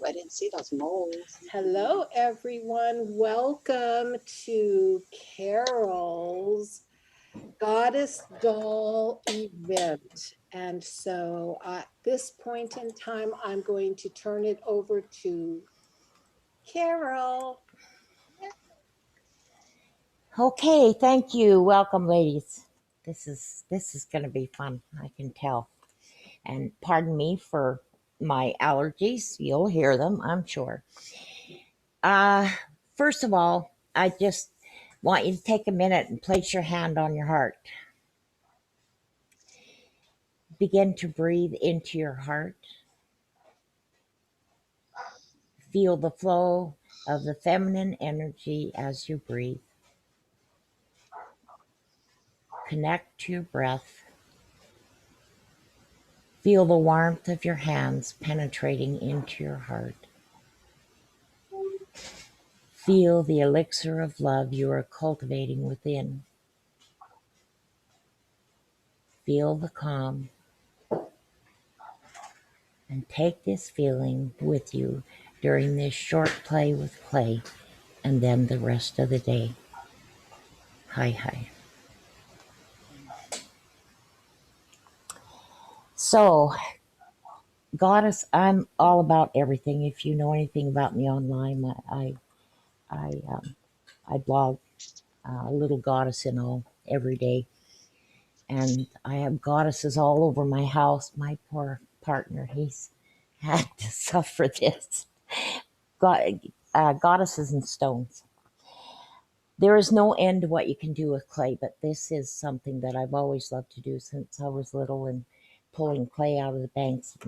I didn't see those moles. Hello, everyone. Welcome to Carol's Goddess Doll event. And so at this point in time, I'm going to turn it over to Carol. Okay, thank you. Welcome, ladies. This is going to be fun. I can tell. And pardon me for my allergies. You'll hear them, I'm sure. Uh, First of all, I just want you to take a minute and place your hand on your heart. Begin to breathe into your heart. Feel the flow of the feminine energy as you breathe. Connect to your breath. Feel the warmth of your hands penetrating into your heart. Feel the elixir of love you are cultivating within. Feel the calm. And take this feeling with you during this short play with clay and then the rest of the day. Hi, hi. So, Goddess, I'm all about everything. If you know anything about me online, I blog Little Goddess in all every day. And I have goddesses all over my house. My poor partner, he's had to suffer this. Goddesses and stones. There is no end to what you can do with clay, but this is something that I've always loved to do since I was little, and pulling clay out of the banks of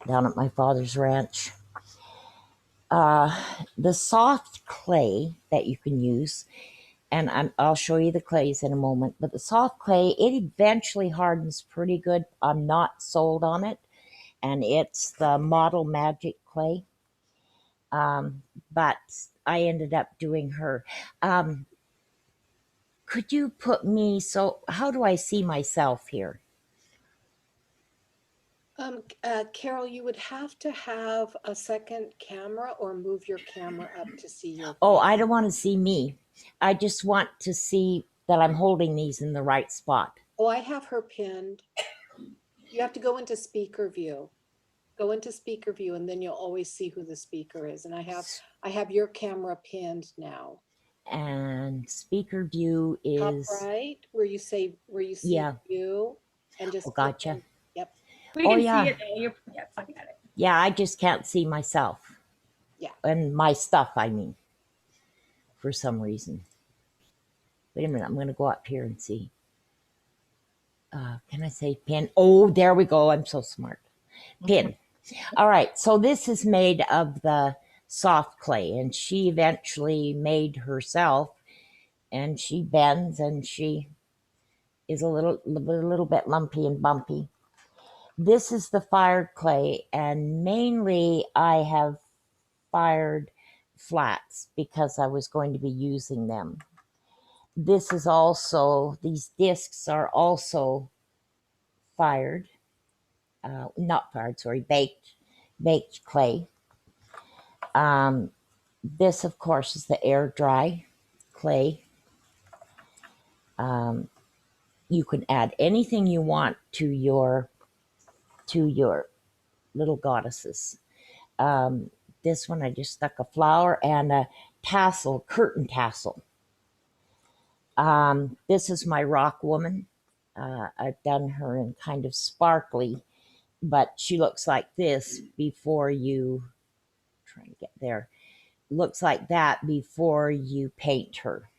down at my father's ranch. The soft clay that you can use, and I'll show you the clays in a moment, but the soft clay, it eventually hardens pretty good. I'm not sold on it, and it's the Model Magic clay. But I ended up doing her. Could you put me, so how do I see myself here? Carol, you would have to have a second camera or move your camera up to see your Oh, face. I don't want to see me. I just want to see that I'm holding these in the right spot. Oh, I have her pinned. You have to go into speaker view. Go into speaker view and then you'll always see who the speaker is. And I have your camera pinned now. And speaker view Top is, right where you see yeah. view and Oh, just click gotcha. on. Yep. We Oh, can see yeah. it though. You're looking at it. Yeah, I just can't see myself. Yeah. And my stuff, I mean, for some reason. Wait a minute, I'm going to go up here and see. Can I say pin? Oh, there we go. I'm so smart. Pin. All right, so this is made of the soft clay, and she eventually made herself, and she bends, and she is a little bit lumpy and bumpy. This is the fired clay, and mainly I have fired flats because I was going to be using them. This is also, these discs are also fired, not fired, sorry, baked clay. This, of course, is the air dry clay. You can add anything you want to your little goddesses. This one, I just stuck a flower and a tassel, curtain tassel. This is my rock woman. I've done her in kind of sparkly, but she looks like this before you, trying to get there, looks like that before you paint her.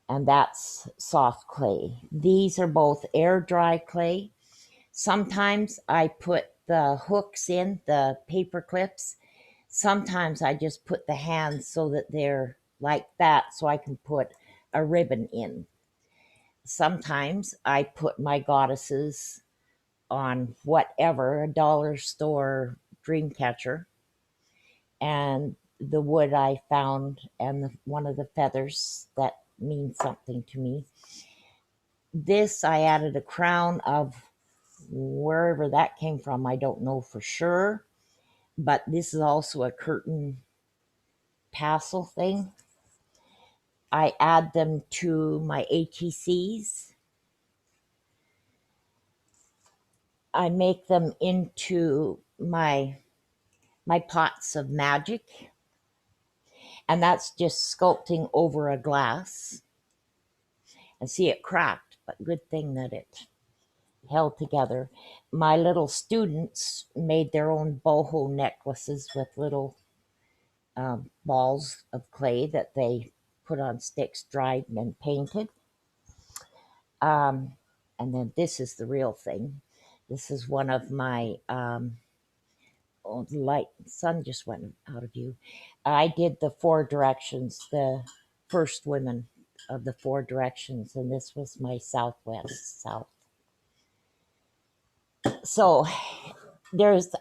And that's soft clay. These are both air dry clay. Sometimes I put the hooks in, the paper clips. Sometimes I just put the hands so that they're like that so I can put a ribbon in. Sometimes I put my goddesses on whatever, a dollar store dream catcher, and the wood I found and one of the feathers that means something to me. This I added a crown of wherever that came from, I don't know for sure. But this is also a curtain tassel thing. I add them to my ATCs. I make them into my pots of magic, and that's just sculpting over a glass. And see, it cracked, but good thing that it held together. My little students made their own boho necklaces with little balls of clay that they put on sticks, dried and painted. Um, and then this is the real thing. This is one of my oh, the light sun just went out of view. I did the four directions, the first women of the four directions, and this was my southwest south. So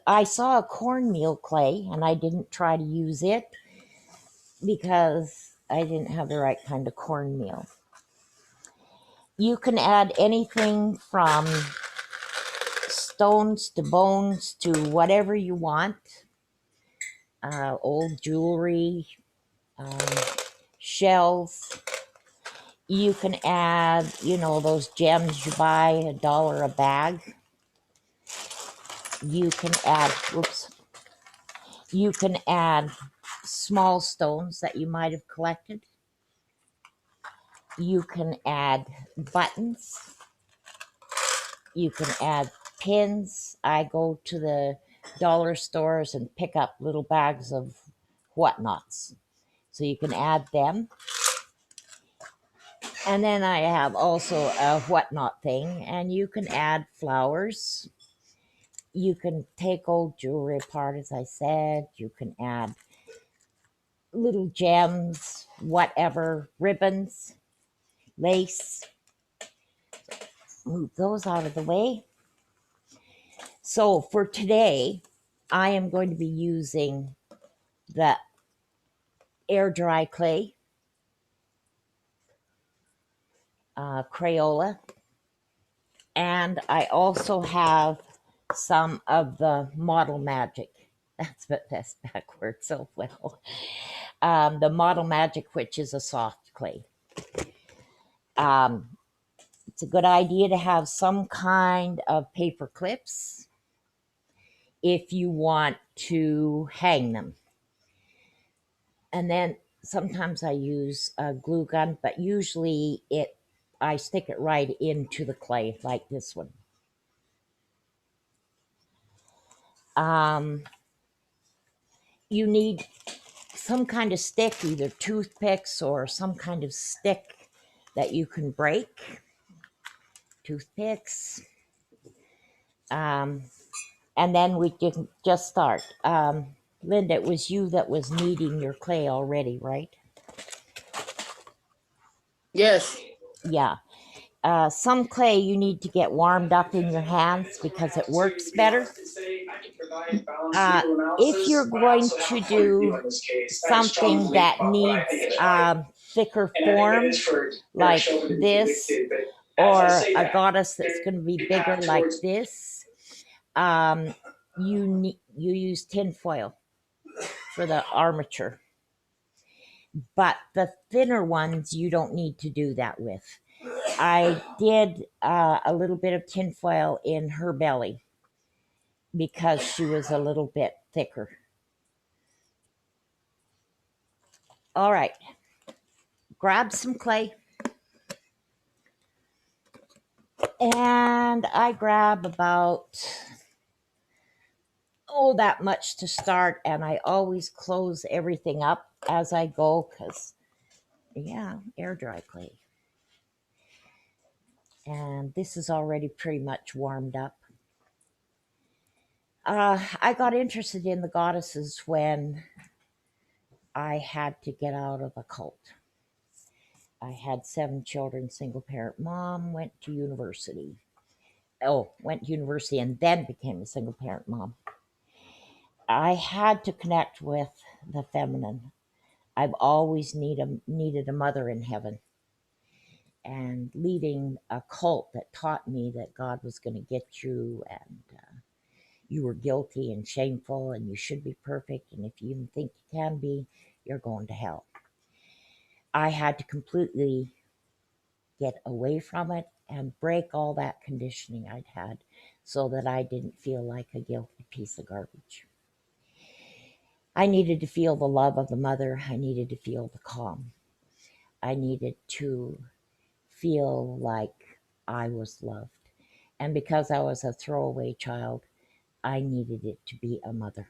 I saw a cornmeal clay, and I didn't try to use it because I didn't have the right kind of cornmeal. You can add anything from stones to bones to whatever you want. Old jewelry, um, shells. You can add, those gems you buy $1 a bag. You can add, whoops, you can add small stones that you might have collected. You can add buttons. You can add pins. I go to the dollar stores and pick up little bags of whatnots. So you can add them. And then I have also a whatnot thing, and you can add flowers. You can take old jewelry apart, as I said. You can add little gems, whatever, ribbons, lace. Move those out of the way. So for today, I am going to be using the air dry clay, Crayola, and I also have some of the Model Magic. That's backwards so well. The Model Magic, which is a soft clay. It's a good idea to have some kind of paper clips if you want to hang them. And then sometimes I use a glue gun, but usually I stick it right into the clay like this one. You need some kind of stick, either toothpicks or some kind of stick that you can break. Toothpicks. And then we can just start. Linda, it was you that was kneading your clay already, right? Yes. Yeah. Some clay you need to get warmed up in your hands because it works better. If you're going to do something that needs thicker form, like this, or a goddess that's going to be bigger like this, you use tin foil for the armature. But the thinner ones you don't need to do that with. I did a little bit of tinfoil in her belly because she was a little bit thicker. All right, grab some clay. And I grab about, that much to start. And I always close everything up as I go because, air dry clay. And this is already pretty much warmed up. I got interested in the goddesses when I had to get out of a cult. I had 7 children, single parent mom, went to university and then became a single parent mom. I had to connect with the feminine. I've always needed a mother in heaven. and leading a cult that taught me that God was going to get you, and you were guilty and shameful and you should be perfect. And if you even think you can be, you're going to hell. I had to completely get away from it and break all that conditioning I'd had so that I didn't feel like a guilty piece of garbage. I needed to feel the love of the mother. I needed to feel the calm. I needed to feel like I was loved. And because I was a throwaway child, I needed it to be a mother.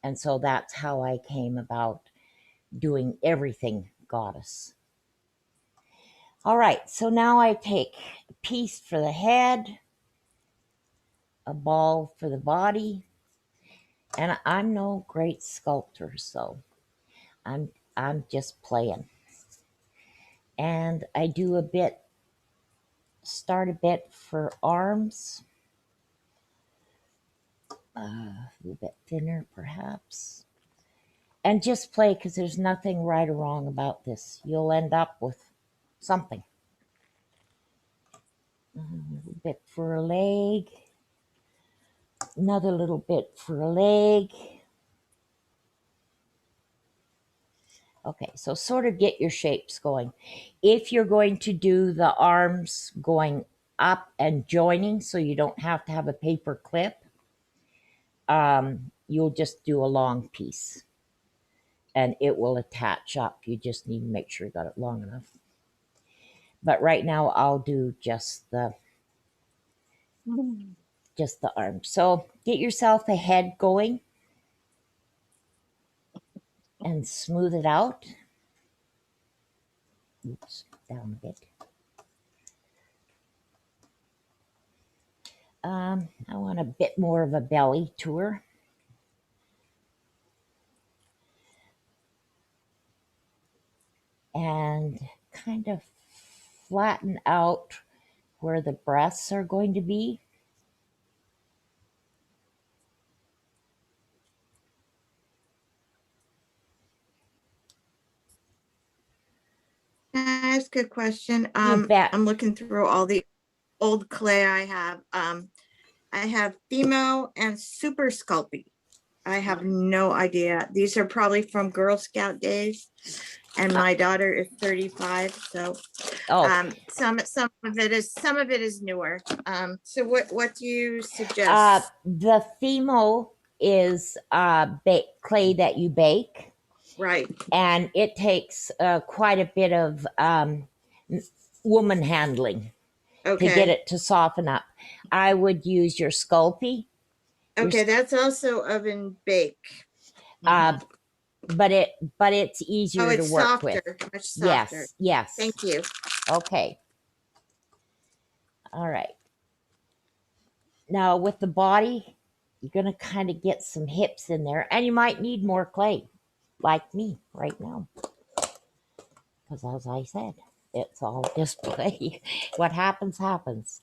And so that's how I came about doing everything goddess. All right, so now I take a piece for the head, a ball for the body, and I'm no great sculptor, so I'm just playing. And I do start a bit for arms, a little bit thinner perhaps, and just play because there's nothing right or wrong about this. You'll end up with something. A little bit for a leg, another little bit for a leg. Okay, so sort of get your shapes going. If you're going to do the arms going up and joining so you don't have to have a paper clip, you'll just do a long piece and it will attach up. You just need to make sure you got it long enough. But right now I'll do just the arm. So get yourself a head going and smooth it out. Oops, down a bit. I want a bit more of a belly to her. And kind of flatten out where the breasts are going to be. Can I ask a question? You bet. I'm looking through all the old clay I have. I have Themo and Super Sculpey. I have no idea. These are probably from Girl Scout days, and my daughter is 35. So some of it is newer. So what do you suggest? The Themo is clay that you bake. Right. And it takes quite a bit of woman handling to get it to soften up. I would use your Sculpey. Okay, that's also oven bake. But it's easier to work softer, with. much softer. Yes. Thank you. Okay. All right. Now with the body, you're going to kind of get some hips in there, and you might need more clay, like me right now. Because as I said, it's all display. What happens, happens.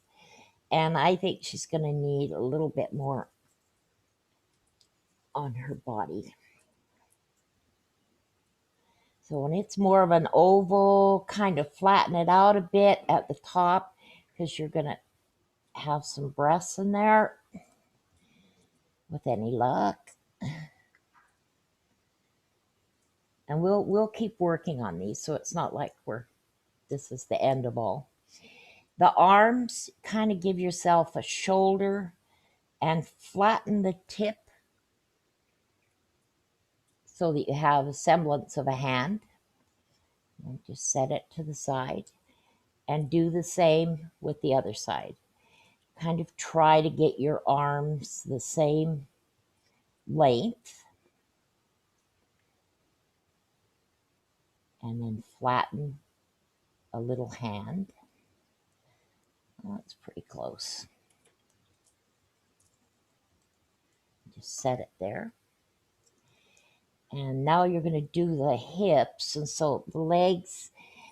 And I think she's going to need a little bit more on her body. So when it's more of an oval, kind of flatten it out a bit at the top because you're going to have some breasts in there with any luck. And we'll keep working on these so it's not like this is the end of all. The arms, kind of give yourself a shoulder and flatten the tip so that you have a semblance of a hand. And just set it to the side and do the same with the other side. Kind of try to get your arms the same length and then flatten a little hand. Oh, that's pretty close. Just set it there. And now you're going to do the hips. And so the legs,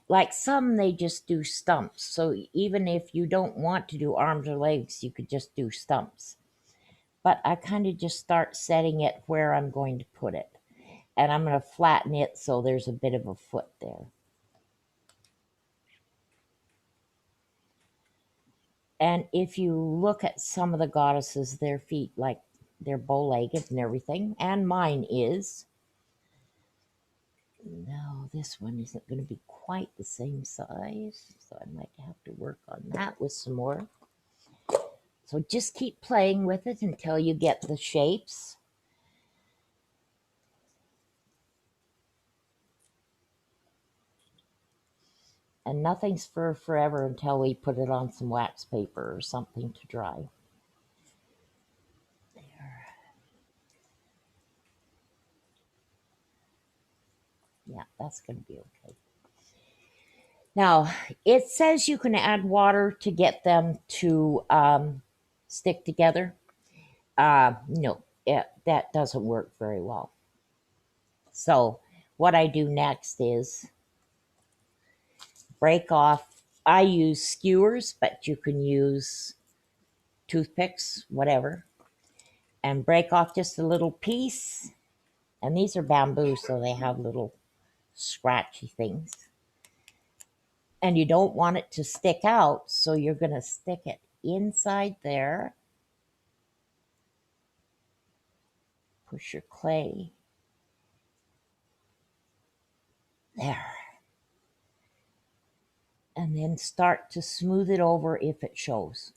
like some, they just do stumps. So even if you don't want to do arms or legs, you could just do stumps. But I kind of just start setting it where I'm going to put it. And I'm going to flatten it so there's a bit of a foot there. And if you look at some of the goddesses, their feet, like they're bow-legged and everything, and mine is. No, this one isn't going to be quite the same size, so I might have to work on that with some more. So just keep playing with it until you get the shapes. And nothing's for forever until we put it on some wax paper or something to dry. There. Yeah, that's going to be okay. Now, it says you can add water to get them to stick together. No, that doesn't work very well. So what I do next is break off. I use skewers, but you can use toothpicks, whatever, and break off just a little piece. And these are bamboo, so they have little scratchy things. And you don't want it to stick out, so you're going to stick it inside there. Push your clay. There. And then start to smooth it over if it shows.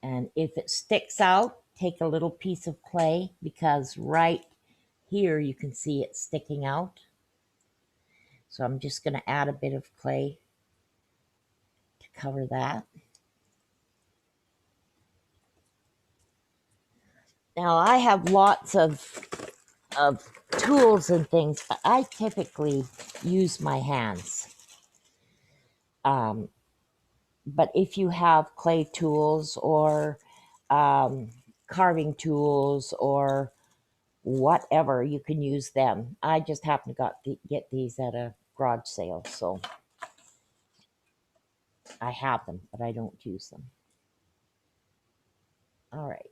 And if it sticks out, take a little piece of clay, because right here you can see it sticking out. So I'm just going to add a bit of clay to cover that. Now I have lots of tools and things, but I typically use my hands. But if you have clay tools or carving tools or whatever, you can use them. I just happen to get these at a garage sale, so I have them, but I don't use them. All right.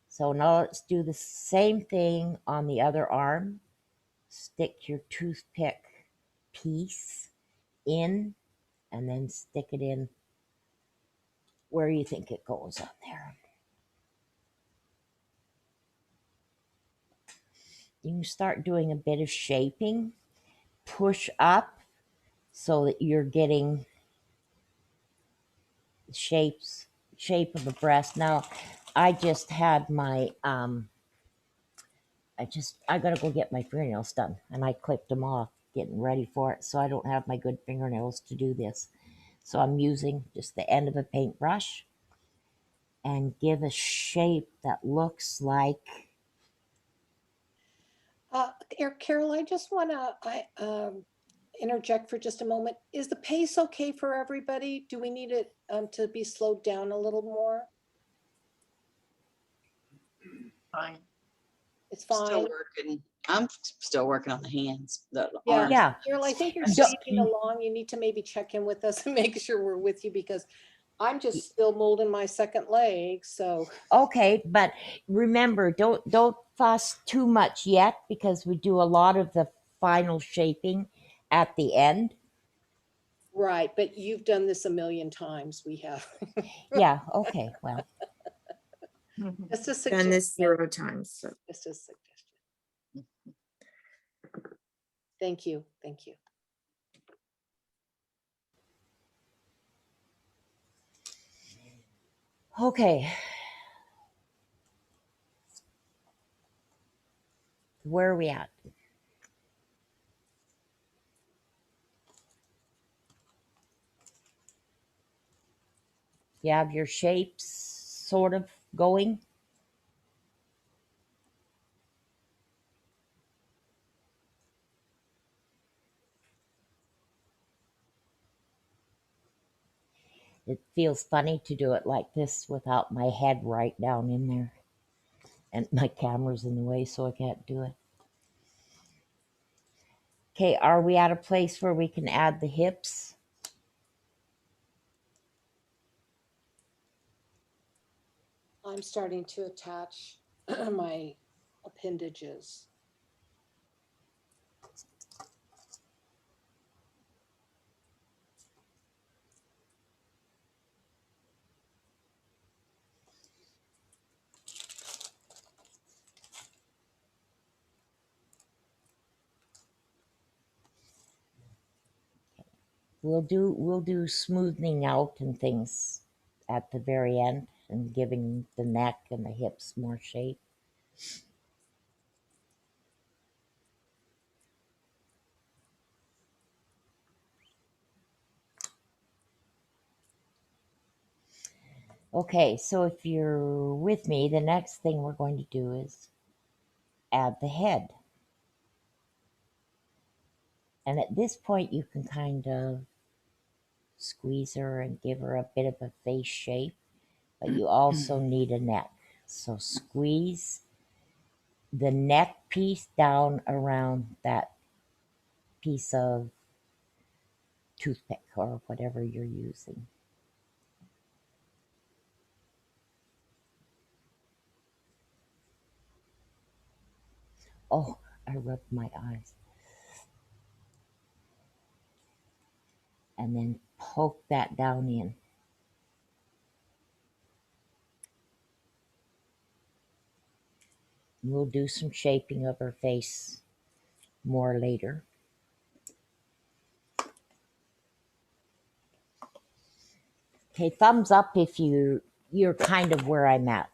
So now let's do the same thing on the other arm. Stick your toothpick piece in and then stick it in where you think it goes on there. You can start doing a bit of shaping. Push up so that you're getting the shape of the breast. Now, I just had my I gotta go get my fingernails done, and I clipped them off getting ready for it, so I don't have my good fingernails to do this. So I'm using just the end of a paintbrush and give a shape that looks like. Carol, I just want to interject for just a moment. Is the pace okay for everybody? Do we need it to be slowed down a little more? Fine. It's Still fine. working. I'm still working on the hands, the Yeah. arms. Yeah. Carol, I think you're Don't- speeding along. You need to maybe check in with us and make sure we're with you, because I'm just still molding my second leg. So Okay, but remember, don't fuss too much yet, because we do a lot of the final shaping at the end. right, but you've done this a million times. We have. Yeah, okay, well. Just a Done suggestion. this 0 times, so. Just a suggestion. Thank you. Thank you. Okay. Where are we at? You have your shapes sort of going. It feels funny to do it like this without my head right down in there. And my camera's in the way, so I can't do it. Okay, are we at a place where we can add the hips? I'm starting to attach my appendages. we'll do smoothing out and things at the very end and giving the neck and the hips more shape. Okay, so if you're with me, the next thing we're going to do is add the head. And at this point, you can kind of squeeze her and give her a bit of a face shape, but you also need a neck. So squeeze the neck piece down around that piece of toothpick or whatever you're using. Oh, I rubbed my eyes. And then poke that down in. We'll do some shaping of her face more later. Okay, thumbs up if you're kind of where I'm at.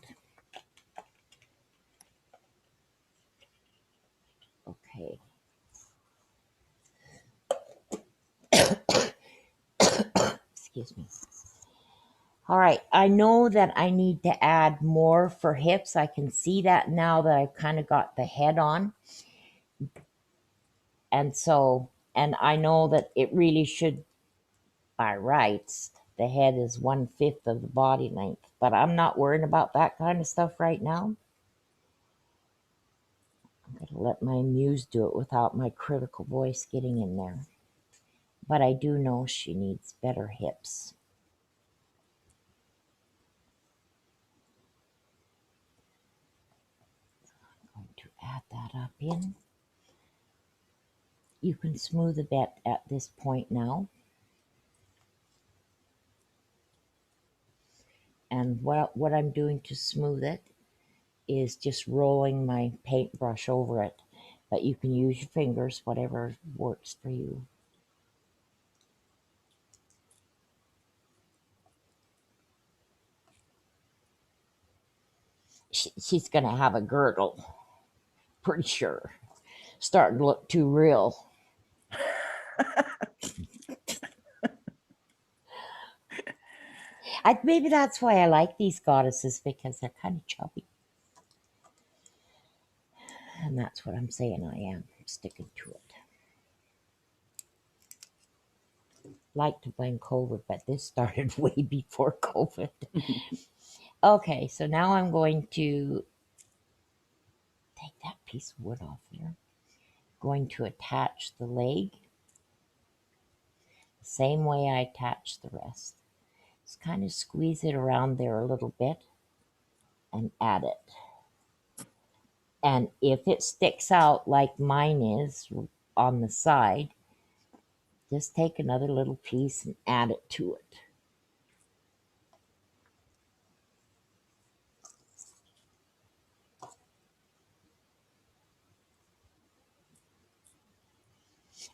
Okay. Excuse me. All right, I know that I need to add more for hips. I can see that now that I've kind of got the head on. And I know that it really should, by rights, the head is 1/5 of the body length, but I'm not worrying about that kind of stuff right now. I'm going to let my muse do it without my critical voice getting in there. But I do know she needs better hips. I'm going to add that up in. You can smooth a bit at this point now. And what I'm doing to smooth it is just rolling my paintbrush over it. But you can use your fingers, whatever works for you. She's going to have a girdle, pretty sure. Starting to look too real. Maybe that's why I like these goddesses, because they're kind of chubby. And that's what I'm saying I am, sticking to it. Like to blame COVID, but this started way before COVID. Okay, so now I'm going to take that piece of wood off there. Going to attach the leg the same way I attach the rest. Just kind of squeeze it around there a little bit and add it. And if it sticks out like mine is on the side, just take another little piece and add it to it.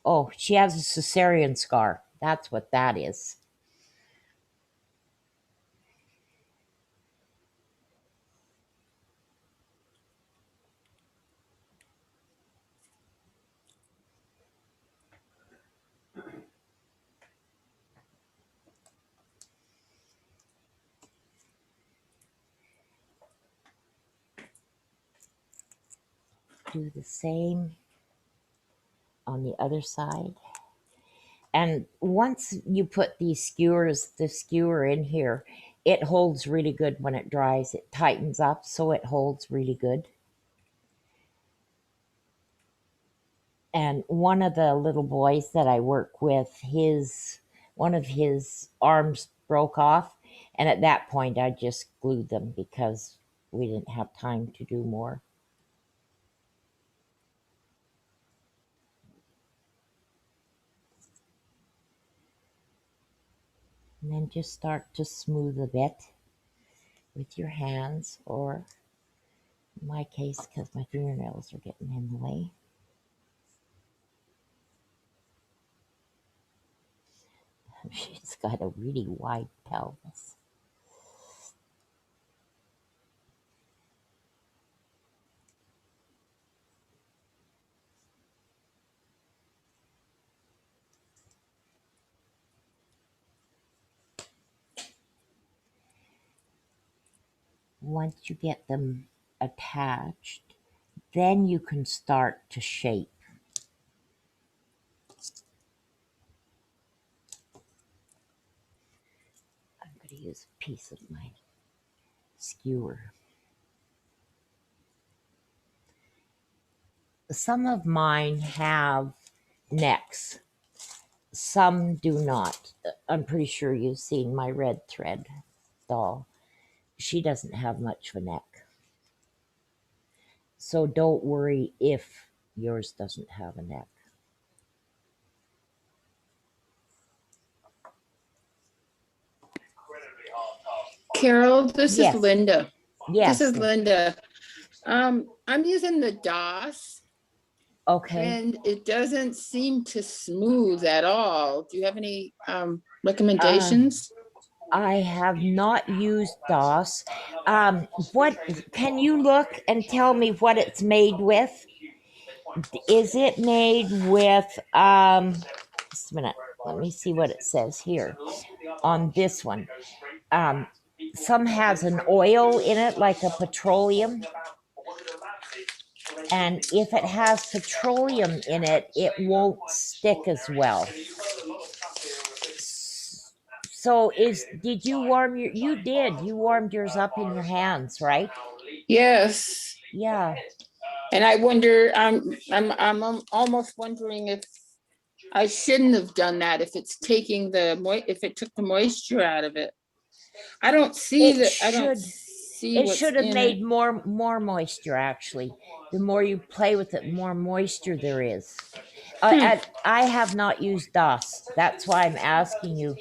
Oh, she has a cesarean scar. That's what that is. Do the same on the other side. And once you put the skewer in here, it holds really good when it dries. It tightens up, so it holds really good. And one of the little boys that I work with, one of his arms broke off. And at that point, I just glued them because we didn't have time to do more. And then just start to smooth a bit with your hands, or in my case, because my fingernails are getting in the way. She's got a really wide pelvis. Once you get them attached, then you can start to shape. I'm going to use a piece of my skewer. Some of mine have necks. Some do not. I'm pretty sure you've seen my red thread doll. She doesn't have much of a neck. So don't worry if yours doesn't have a neck. Carol, this Yes. is Linda. Yes. This is Linda. I'm using the DOS Okay. and it doesn't seem to smooth at all. Do you have any recommendations? I have not used DOS. What can you look and tell me what it's made with? Is it made with just a minute, let me see what it says here on this one. Some has an oil in it, like a petroleum. And if it has petroleum in it, it won't stick as well. So did you warm you warmed yours up in your hands, right? Yes. Yeah. And I wonder, I'm almost wondering if I shouldn't have done that, if it's taking if it took the moisture out of it. I don't see It should have in made it. more moisture, actually. The more you play with it, more moisture there is. And I have not used DOS. That's why I'm asking you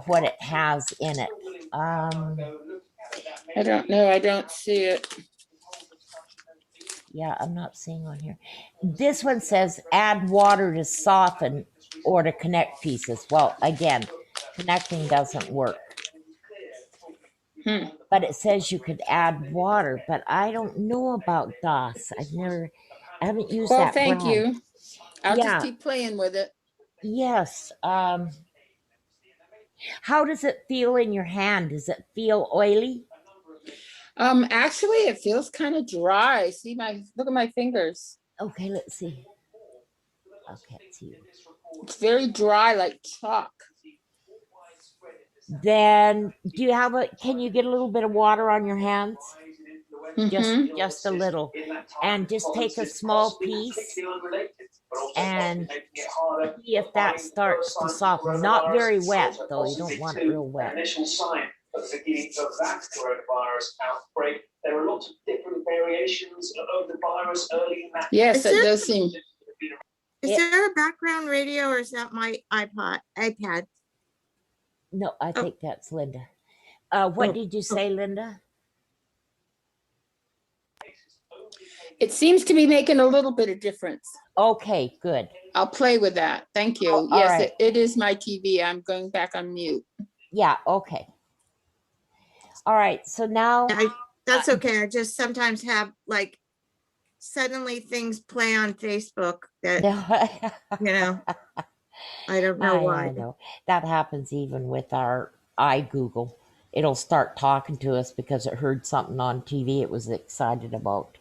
what it has in it. I don't know. I don't see it. Yeah, I'm not seeing on here. This one says add water to soften or to connect pieces. Well, again, connecting doesn't work. But it says you could add water, but I don't know about DOS. I haven't used Well, that thank brand. you. I'll Yeah. just keep playing with it. Yes. How does it feel in your hand? Does it feel oily? Actually, it feels kind of dry. Look at my fingers. Okay, let's see. I can't see you. It's very dry, like chalk. Then can you get a little bit of water on your hands? Just a little. And just take a small piece and see if that starts to soften. Not very wet, though. You don't want it real wet. Initial sign of the beginning of that coronavirus outbreak. There are lots of different variations of the virus early in that. Yes, it does seem. Is there a background radio or is that my iPad? No, I think that's Linda. What did you say, Linda? It seems to be making a little bit of difference. Okay, good. I'll play with that. Thank you. All Yes, right. it is my TV. I'm going back on mute. Yeah, okay. All right, so now That's okay. I just sometimes have like suddenly things play on Facebook that I don't know why. I know. That happens even with our iGoogle. It'll start talking to us because it heard something on TV it was excited about.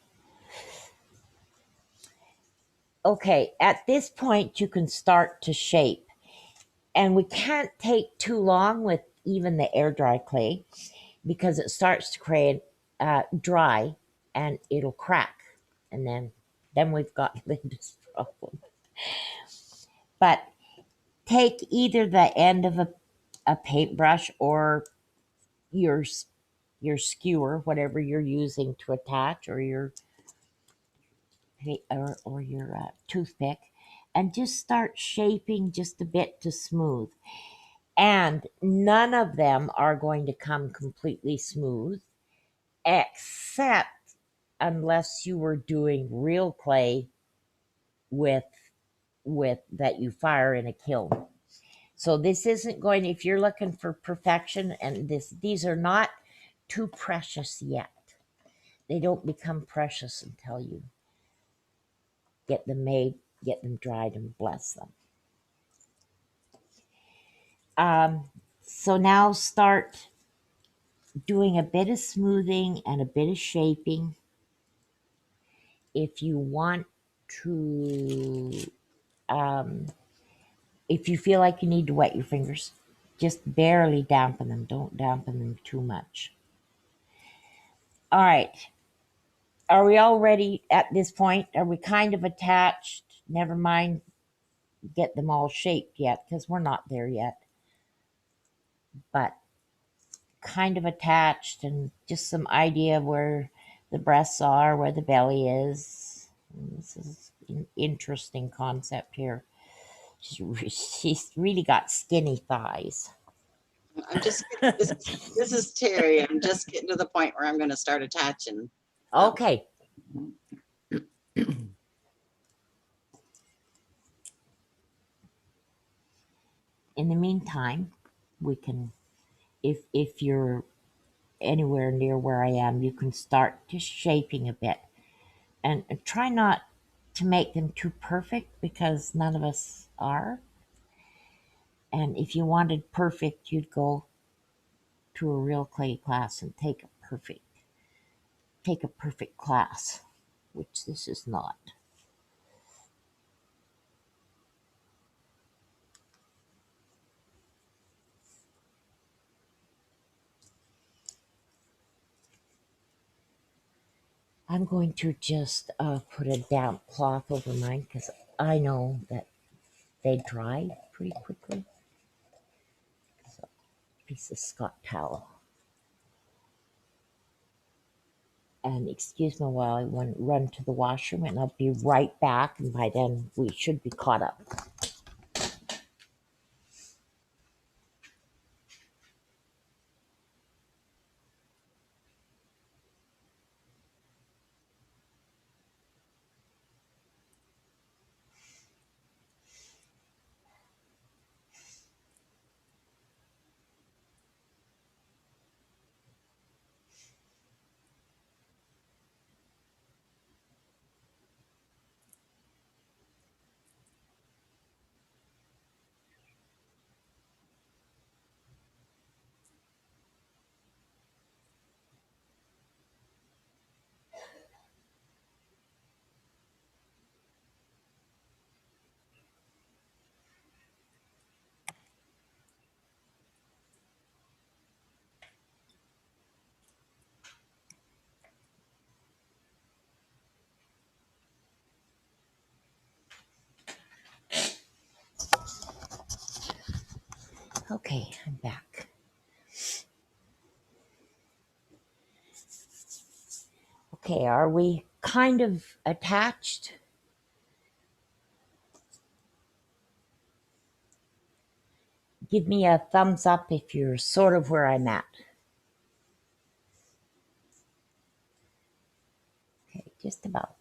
Okay, at this point you can start to shape. And we can't take too long with even the air dry clay because it starts to create dry and it'll crack. And then we've got Linda's problem. But take either the end of a paintbrush or your skewer, whatever you're using to attach, or your toothpick, and just start shaping just a bit to smooth. And none of them are going to come completely smooth, except unless you were doing real clay with that you fire in a kiln. So this isn't going, if you're looking for perfection, and these are not too precious yet. They don't become precious until you get them made, get them dried, and bless them. So now start doing a bit of smoothing and a bit of shaping. If you want to, if you feel like you need to wet your fingers, just barely dampen them. Don't dampen them too much. All right. Are we all ready at this point? Are we kind of attached? Never mind get them all shaped yet, because we're not there yet. But kind of attached, and just some idea of where the breasts are, where the belly is. And this is an interesting concept here. She's really got skinny thighs. I'm just, this is Terry. I'm just getting to the point where I'm going to start attaching. Okay. In the meantime, we can, if you're anywhere near where I am, you can start just shaping a bit, and try not to make them too perfect, because none of us are. And if you wanted perfect, you'd go to a real clay class and take a perfect class, which this is not. I'm going to just put a damp cloth over mine, because I know that they dry pretty quickly. So, piece of Scott towel. And excuse me while I run to the washroom, and I'll be right back. And by then, we should be caught up. Okay, I'm back. Okay, are we kind of attached? Give me a thumbs up if you're sort of where I'm at. Okay, just about.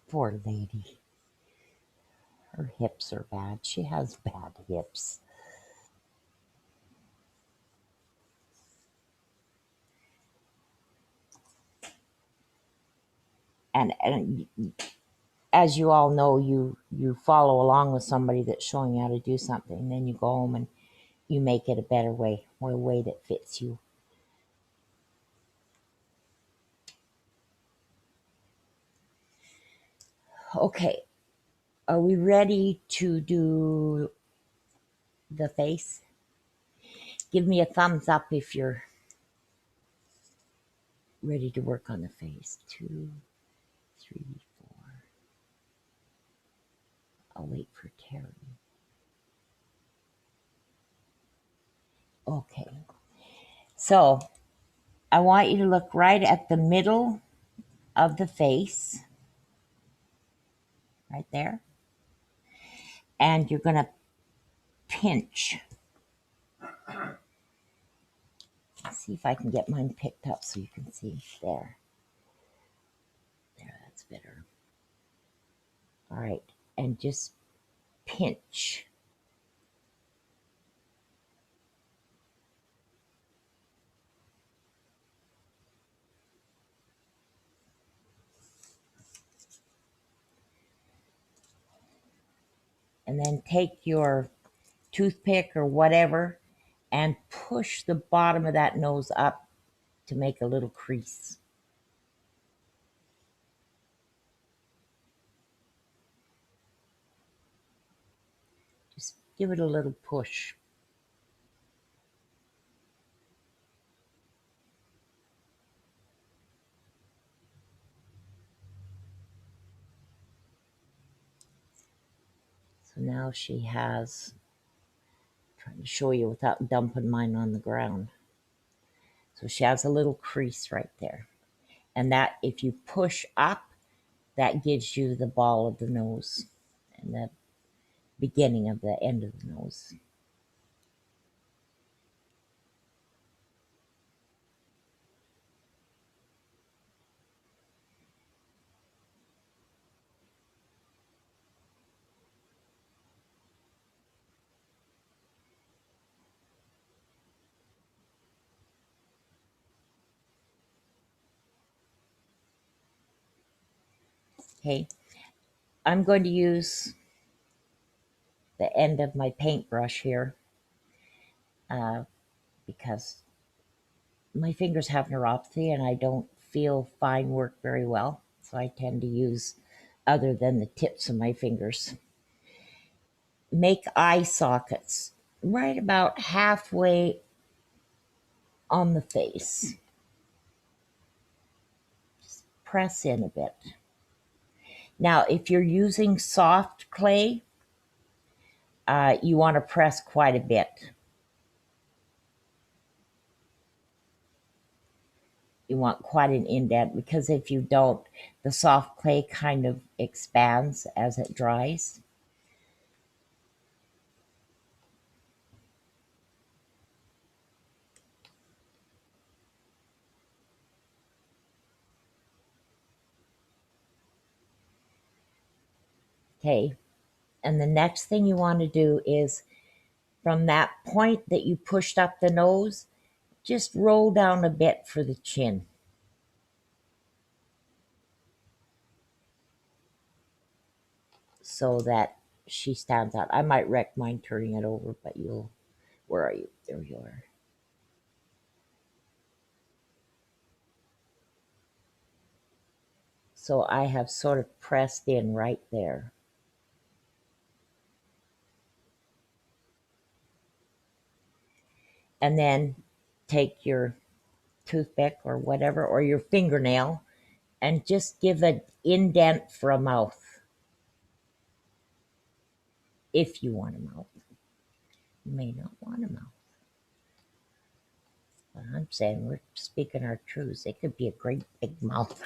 Poor lady. Her hips are bad. She has bad hips. And as you all know, you follow along with somebody that's showing you how to do something. Then you go home and you make it a better way, or a way that fits you. Okay, are we ready to do the face? Give me a thumbs up if you're ready to work on the face. 2, 3, 4. I'll wait for Terry. Okay, so I want you to look right at the middle of the face, right there, and you're going to pinch See if I can get mine picked up so you can see. There. There, that's better. All right, and just pinch. And then take your toothpick or whatever and push the bottom of that nose up to make a little crease. Just give it a little push. So now she has, trying to show you without dumping mine on the ground. So she has a little crease right there. And that, if you push up, that gives you the ball of the nose and the beginning of the end of the nose. Okay, I'm going to use the end of my paintbrush here because my fingers have neuropathy and I don't feel fine work very well. So I tend to use other than the tips of my fingers. Make eye sockets right about halfway on the face. Just press in a bit. Now, if you're using soft clay, you want to press quite a bit. You want quite an indent because if you don't, the soft clay kind of expands as it dries. Okay, and the next thing you want to do is from that point that you pushed up the nose, just roll down a bit for the chin. So that she stands out. I might wreck mine turning it over, but you'll, where are you? There you are. So I have sort of pressed in right there. And then take your toothpick or whatever, or your fingernail, and just give an indent for a mouth. If you want a mouth. You may not want a mouth. But I'm saying we're speaking our truths. It could be a great big mouth.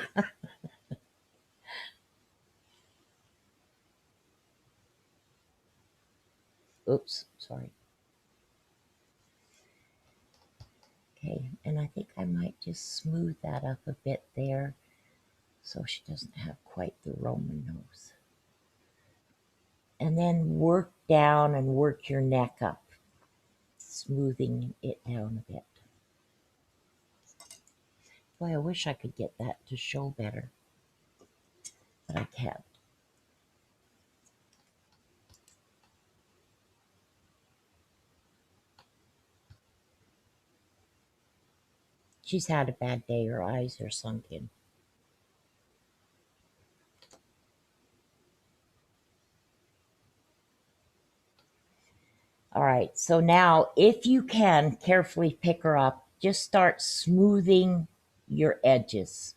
Oops, sorry. Okay, and I think I might just smooth that up a bit there so she doesn't have quite the Roman nose. And then work down and work your neck up, smoothing it down a bit. Boy, I wish I could get that to show better, but I can't. She's had a bad day. Her eyes are sunk in. All right, so now if you can carefully pick her up, just start smoothing your edges.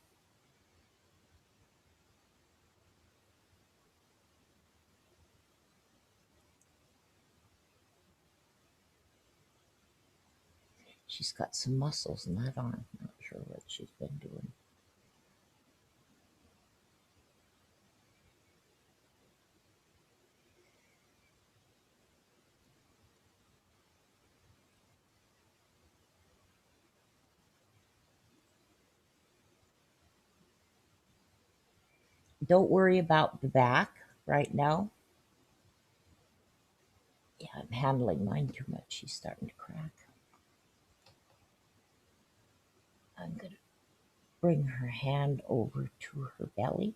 She's got some muscles in that arm. Not sure what she's been doing. don't worry about the back right now. Yeah, I'm handling mine too much. She's starting to crack. I'm going to bring her hand over to her belly.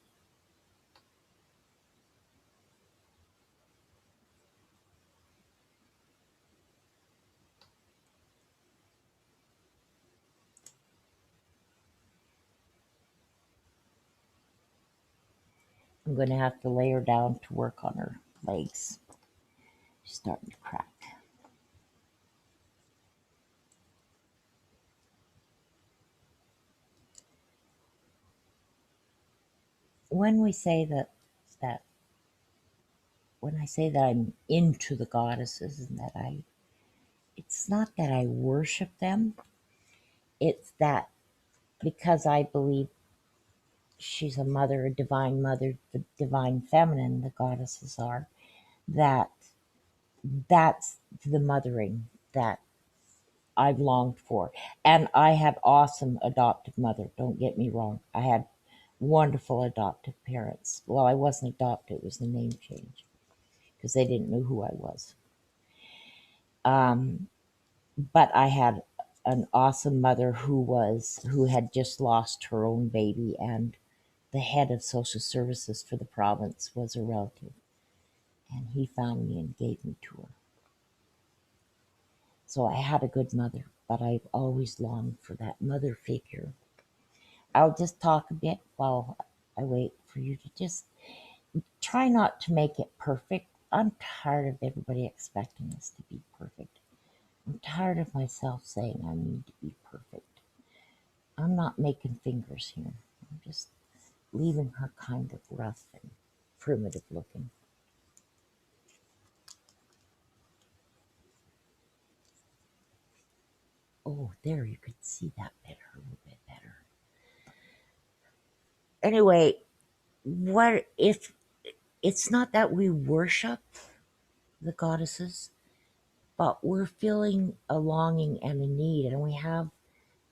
I'm going to have to lay her down to work on her legs. She's starting to crack. When we say that when I say that I'm into the goddesses and that it's not that I worship them. It's that because I believe she's a mother, a divine mother, the divine feminine, the goddesses are, that that's the mothering that I've longed for. And I had awesome adoptive mother, don't get me wrong. I had wonderful adoptive parents. Well, I wasn't adopted, it was the name change because they didn't know who I was. But I had an awesome mother who had just lost her own baby, and the head of social services for the province was a relative, and he found me and gave me to her. So I had a good mother, but I've always longed for that mother figure. I'll just talk a bit while I wait for you to just try not to make it perfect. I'm tired of everybody expecting us to be perfect. I'm tired of myself saying I need to be perfect. I'm not making fingers here. I'm just leaving her kind of rough and primitive looking. Oh, there, you could see that better, a little bit better. Anyway, what if it's not that we worship the goddesses, but we're feeling a longing and a need, and we have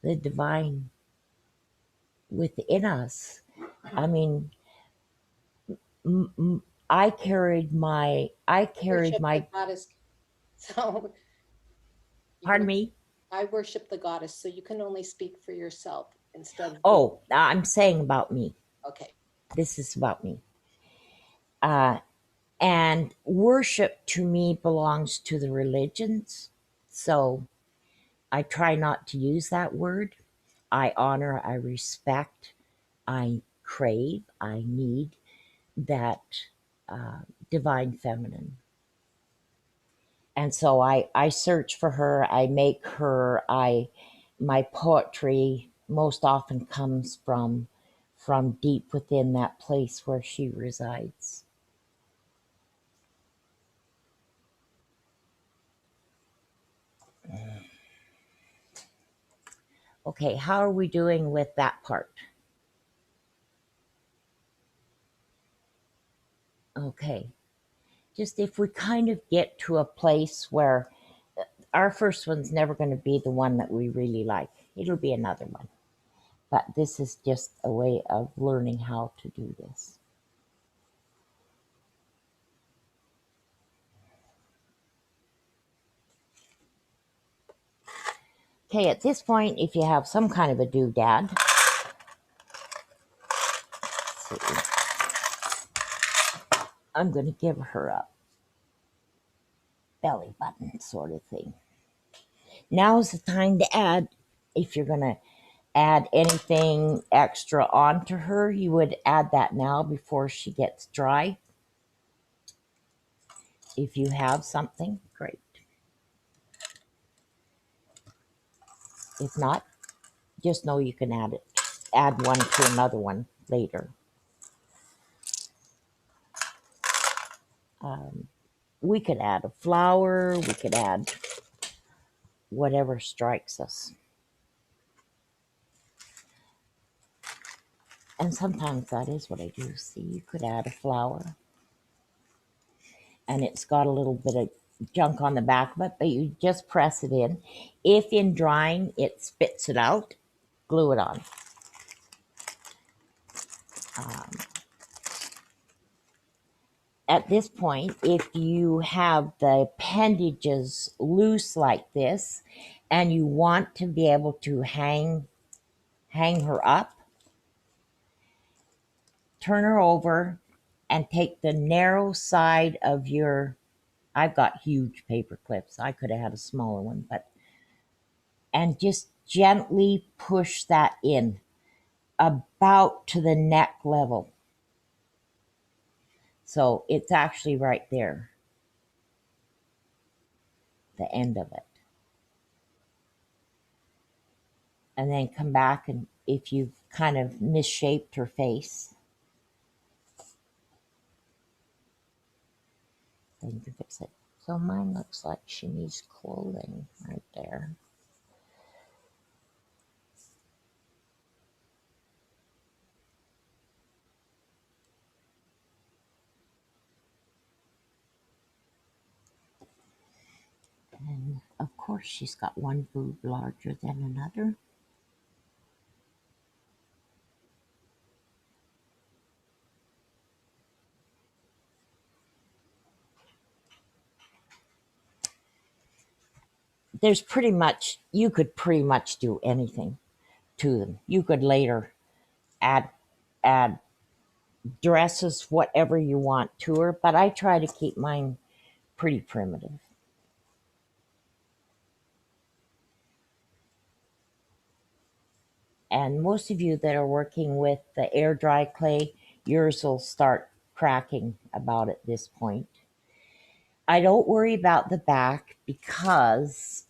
the divine within us. I mean, I carried my Worship the goddess. So you pardon can- me. I worship the goddess, so you can only speak for yourself instead of. Oh, I'm saying about me. Okay. This is about me. And worship to me belongs to the religions. So I try not to use that word. I honor, I respect, I crave, I need that divine feminine. And so I search for her, I make her, my poetry most often comes from deep within that place where she resides. Okay, how are we doing with that part? Okay. Just if we kind of get to a place where our first one's never going to be the one that we really like, it'll be another one. But this is just a way of learning how to do this. Okay, at this point, if you have some kind of a doodad, I'm going to give her a belly button sort of thing. Now's the time to add, if you're going to add anything extra onto her, you would add that now before she gets dry. If you have something, great. If not, just know you can add one to another one later. We could add a flower, we could add whatever strikes us. And sometimes that is what I do. See, you could add a flower and it's got a little bit of junk on the back of it, but you just press it in. If in drying it spits it out, glue it on. at this point, if you have the appendages loose like this and you want to be able to hang her up, turn her over and take the narrow side of your, I've got huge paper clips. I could have had a smaller one, and just gently push that in about to the neck level. So it's actually right there, the end of it. And then come back, and if you've kind of misshaped her face, then you can fix it. So mine looks like she needs clothing right there. And of course, she's got one boob larger than another. There's pretty much, you could pretty much do anything to them. You could later add dresses, whatever you want to her, but I try to keep mine pretty primitive. And most of you that are working with the air dry clay, yours will start cracking about at this point. I don't worry about the back because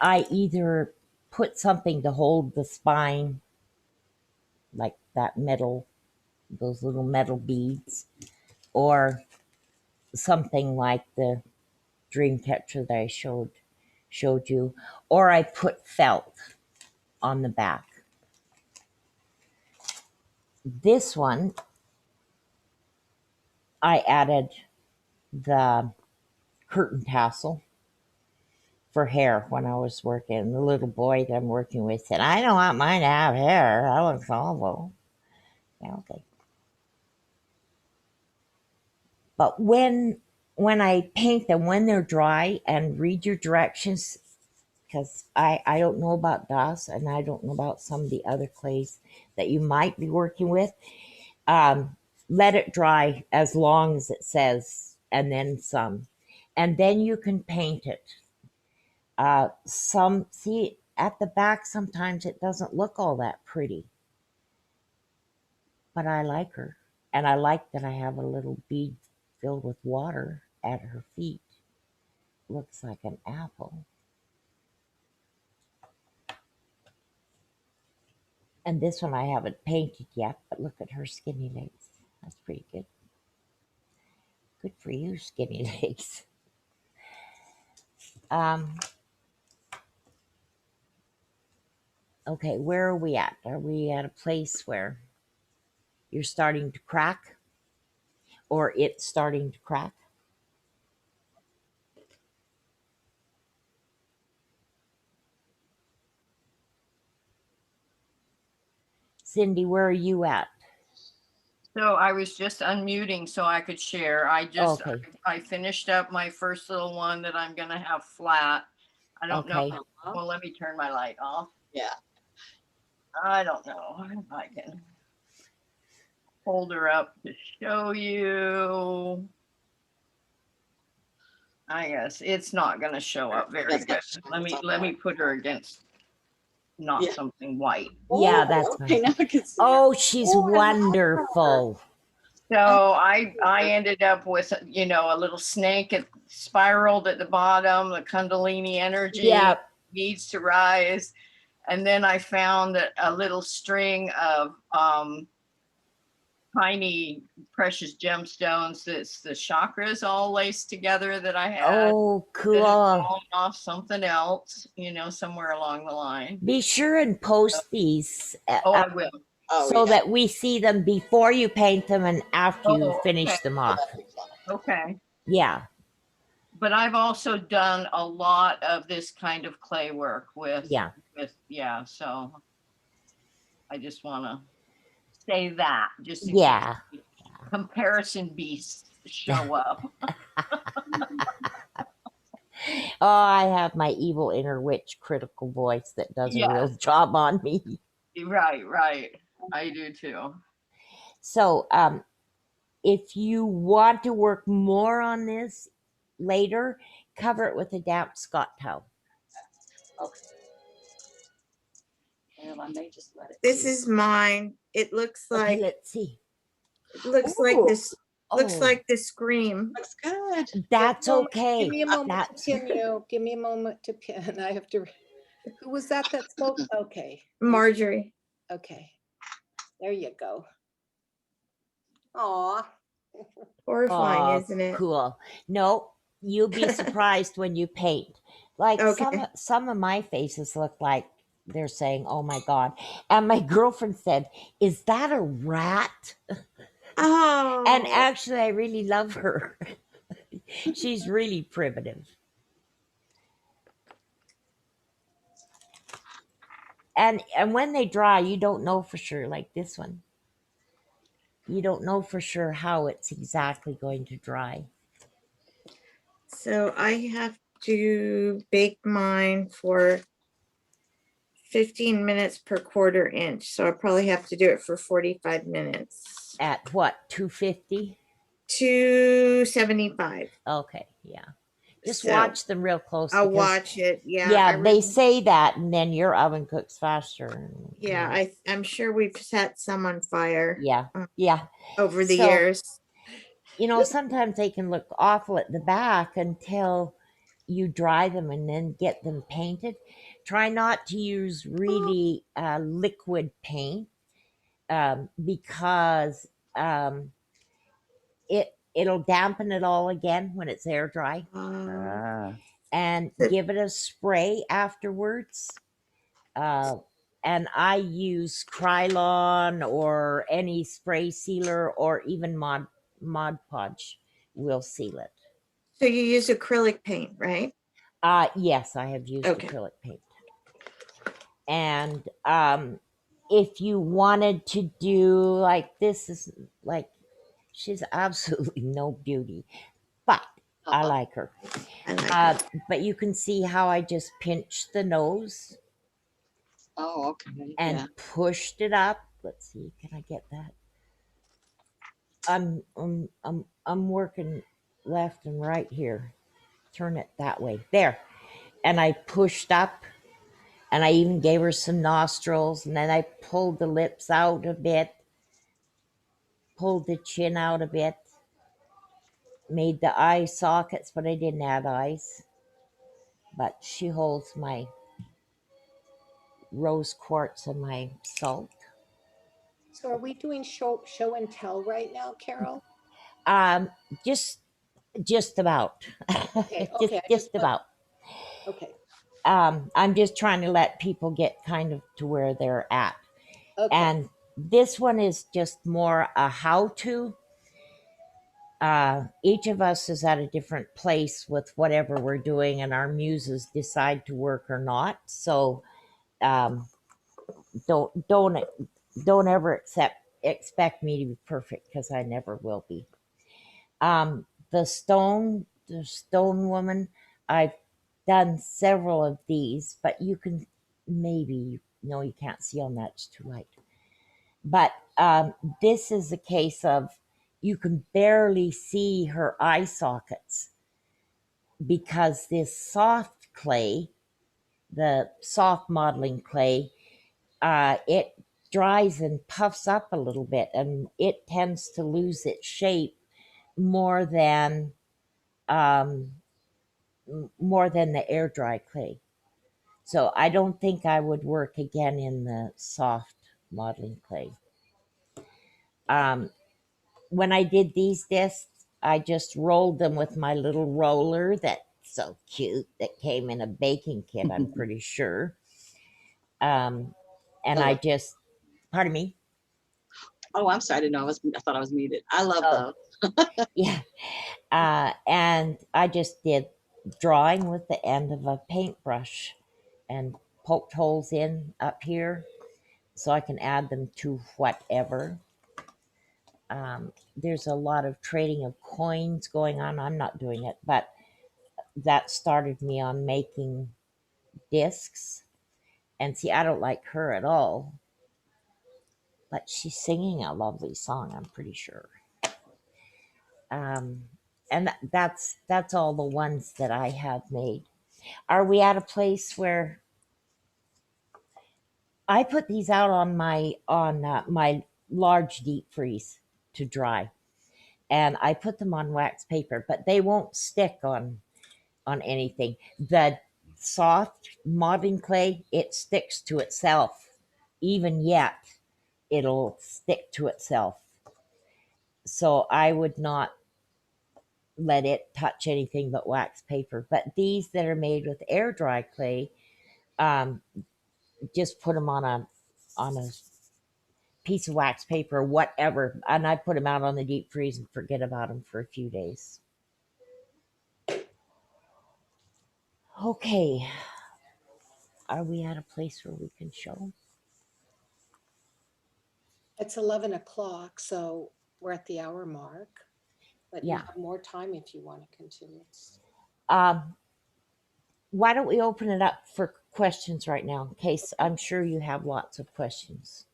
I either put something to hold the spine, like that metal, those little metal beads, or something like the dream catcher that I showed you, or I put felt on the back. This one, I added the curtain tassel for hair when I was working. The little boy that I'm working with said, I don't want mine to have hair. That looks awful. Yeah, okay. But when I paint them, when they're dry, and read your directions, because I don't know about DOS and I don't know about some of the other clays that you might be working with. Let it dry as long as it says, and then some. And then you can paint it. See, at the back, sometimes it doesn't look all that pretty. But I like her. And I like that I have a little bead filled with water at her feet. Looks like an apple. And this one I haven't painted yet, but look at her skinny legs. That's pretty good. Good for you, skinny legs. Okay, where are we at? Are we at a place where you're starting to crack? Or it's starting to crack? Cindy, where are you at? So I was just unmuting so I could share. Okay. I finished up my first little one that I'm gonna have flat. I don't Okay. know. Well, let me turn my light off. Yeah. I don't know if I can hold her up to show you. I guess it's not gonna show up very That's good. not Let me put her against not Yeah. something white. Yeah, that's okay. fine. Now I can see. Oh, she's wonderful. So I ended up with, you know, a little snake it spiraled at the bottom, the Kundalini energy Yeah. needs to rise. And then I found that a little string of tiny precious gemstones that's the chakras all laced together that I had. Oh, That had cool. fallen off something else, you know, somewhere along the line. Be sure and post these Oh, I will. Oh, so yeah. that we see them before you paint them and after you Oh, finish okay. them off. Okay. Yeah. But I've also done a lot of this kind of clay work with, Yeah. so I just want to say that, just in Yeah. case comparison beast. show up. Oh, I have my evil inner witch critical voice that does a real Yes. job on me. Right, right. I do too. So, if you want to work more on this later, cover it with a damp Scott towel. Well, I may just let it This be. is mine. It looks Okay, like, let's see. Ooh, looks Oh, like the Scream. looks good. that's Give okay. me a moment to That's pin you. Give me a moment to pin. I have to, who was that spoke? Okay, Marjorie. okay. There you go. Aw. Horrifying, oh, isn't it? cool. No, you'll be surprised when you paint. Like Okay. some of my faces look like they're saying, "Oh my god!" And my girlfriend said, "Is that a rat?" And Oh, actually, I really love her. She's really primitive. And when they dry, you don't know for sure. Like this one, you don't know for sure how it's exactly going to dry. so I have to bake mine for 15 minutes per quarter inch. So I probably have to do it for 45 minutes. At what, 250? 275. Okay, yeah. Just So watch them real close I'll because watch it. Yeah, I yeah, they really, say that, and then your oven cooks faster. yeah, I'm sure we've set some on fire Yeah, yeah. over the So, years. sometimes they can look awful at the back until you dry them and then get them painted. Try not to use really liquid paint because um, it'll dampen it all again when it's air dry. And So- give it a spray afterwards. And I use Krylon or any spray sealer or even Mod Podge will seal it. So you use acrylic paint, right? Yes, I have used Okay. acrylic paint. And if you wanted to do like this, is like she's absolutely no beauty, but I like her. I like it. But you can see how I just pinched the nose Oh, okay. and Yeah. pushed it up. Let's see, can I get that? I'm working left and right here. Turn it that way. There. And I pushed up and I even gave her some nostrils and then I pulled the lips out a bit, pulled the chin out a bit, made the eye sockets, but I didn't add eyes. But she holds my rose quartz and my salt. So are we doing show and tell right now, Carol? Um, just about. Okay, just okay. just about. Okay, I'm just trying to let people get kind of to where they're at. okay. And this one is just more a how to. Each of us is at a different place with whatever we're doing, and our muses decide to work or not. So um, don't ever expect me to be perfect because I never will be. The stone woman, I've done several of these, but you can maybe no, you can't see on that; it's too light. But this is a case of you can barely see her eye sockets because this soft clay, the soft modeling clay, it dries and puffs up a little bit, and it tends to lose its shape more than um, more than the air dry clay. So I don't think I would work again in the soft modeling clay. When I did these discs, I just rolled them with my little roller that's so cute that came in a baking kit, I'm pretty sure. And I just, pardon me? Oh, I'm sorry. I didn't know I thought I was muted. I love Oh. those. Yeah. And I just did drawing with the end of a paintbrush and poked holes in up here so I can add them to whatever. there's a lot of trading of coins going on. I'm not doing it, but that started me on making discs. And see, I don't like her at all, but she's singing a lovely song, I'm pretty sure. Um, and that's all the ones that I have made. Are we at a place where I put these out on my large deep freeze to dry, and I put them on wax paper, but they won't stick on anything. The soft modding clay, it sticks to itself. Even yet, it'll stick to itself. So I would not let it touch anything but wax paper. But these that are made with air dry clay, um, just put them on a piece of wax paper, whatever, and I put them out on the deep freeze and forget about them for a few days. Okay, are we at a place where we can show? It's 11 o'clock, so we're at the hour mark. But you Yeah. have more time if you want to continue. Why don't we open it up for questions right now, in case I'm sure you have lots of questions.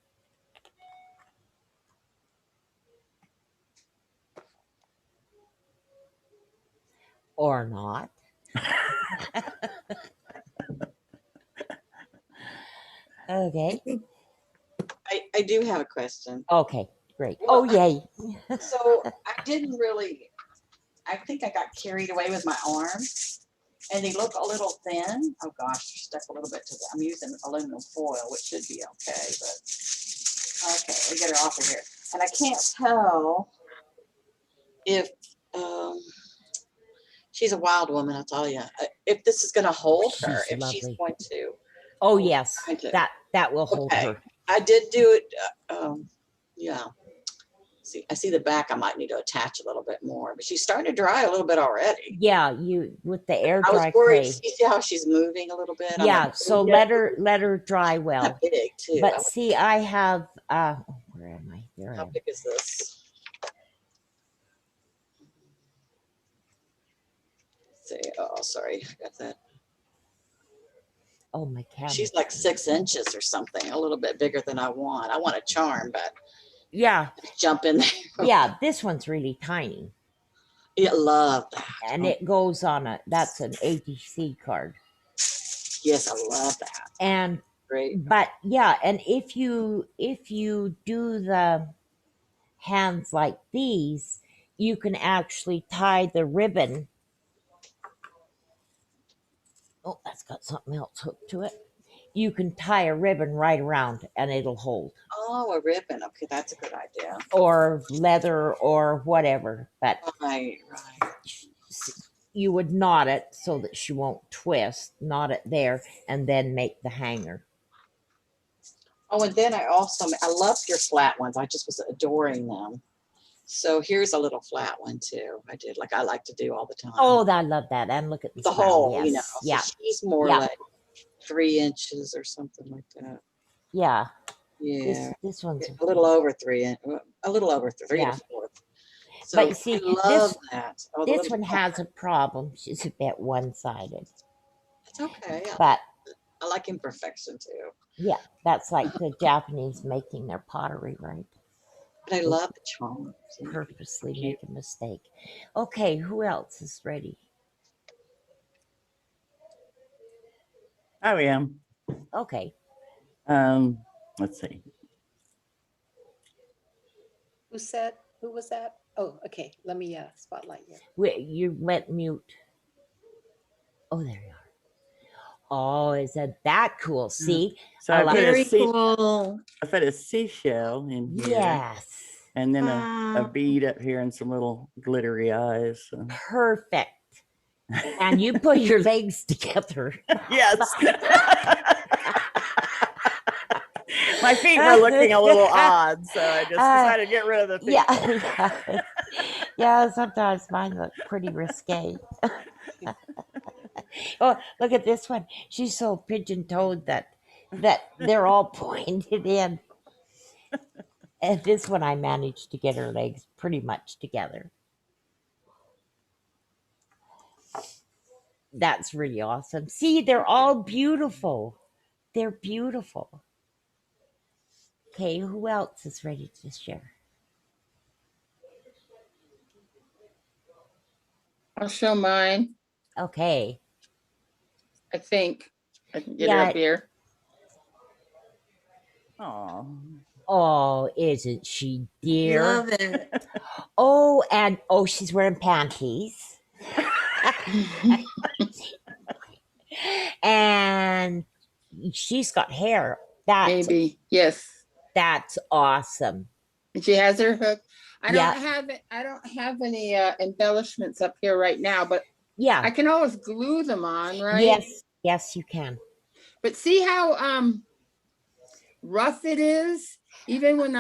Or not. Okay. I do have a question. Okay, great. Well, Oh, yay. So I didn't really, I think I got carried away with my arms and they look a little thin. Oh gosh, they're stuck a little bit to I'm using aluminum foil, which should be okay, but okay, we get her off of here. And I can't tell if she's a wild woman, I'll tell you. If this is going to hold her, She's if she's lovely. going to. Oh, yes, Going to. that will hold Okay. her. I did do it. Yeah. See, I see the back. I might need to attach a little bit more, but she's starting to dry a little bit already. Yeah, you with the air I was dry worried. clay. You see how she's moving a little bit? I'm Yeah, like, so yeah, let her dry well. not big too. But see, I have where am I? There I How am. big is this? Let's see. Oh, sorry. I got that. Oh, my camera. She's like 6 inches or something, a little bit bigger than I want. I want a charm, but yeah, jump in there. yeah. This one's really tiny, Yeah, love that. and it goes on that's an ATC card. Yes, I love that. And Great. but yeah, and if you do the hands like these, you can actually tie the ribbon. Oh, that's got something else hooked to it. You can tie a ribbon right around and it'll hold. Oh, a ribbon. Okay, that's a good idea. Or leather or whatever. But Right. you would knot it so that she won't twist, knot it there, and then make the hanger. Oh, and then I love your flat ones. I just was adoring them. So here's a little flat one too. I like to do all the time. Oh, I love that. And look at the smile, hole, yes. you know. Yeah. So she's more Yeah. like 3 inches or something like that. Yeah. Yeah. This one's a little over 3 inches. A little over 3 Yeah. to 4. So but you see, I love that. Oh, this one has a problem. She's a bit one-sided. It's okay. But I like imperfection too. yeah, that's like the Japanese making their pottery, right? But I love the charms. Purposely make a mistake. Okay, who else is ready? I am. Okay. Let's see. Who was that? Oh, okay. Let me spotlight you. You went mute. Oh, there you are. Oh, isn't that cool? See? So I put Very a cool. I put a seashell in here. Yes. And then a Wow. bead up here and some little glittery eyes. So. Perfect. And you put your legs together. Yes. My feet were looking a little odd, so I just decided to get rid of the feet. Yeah. Yeah, sometimes mine look pretty risque. Oh, look at this one. She's so pigeon-toed that they're all pointed in. And this one I managed to get her legs pretty much together. That's really awesome. See, they're all beautiful. They're beautiful. Okay, who else is ready to share? I'll show mine, Okay. I think. I can get it Yeah. up here. Aw. Oh, isn't she dear? Love it. Oh, and she's wearing panties. And she's got hair. Maybe, yes. That's awesome. And she has her hook. I Yeah. don't have any embellishments up here right now, but Yeah. I can always glue them on, right? Yes, you can. But see how rough it is? Even when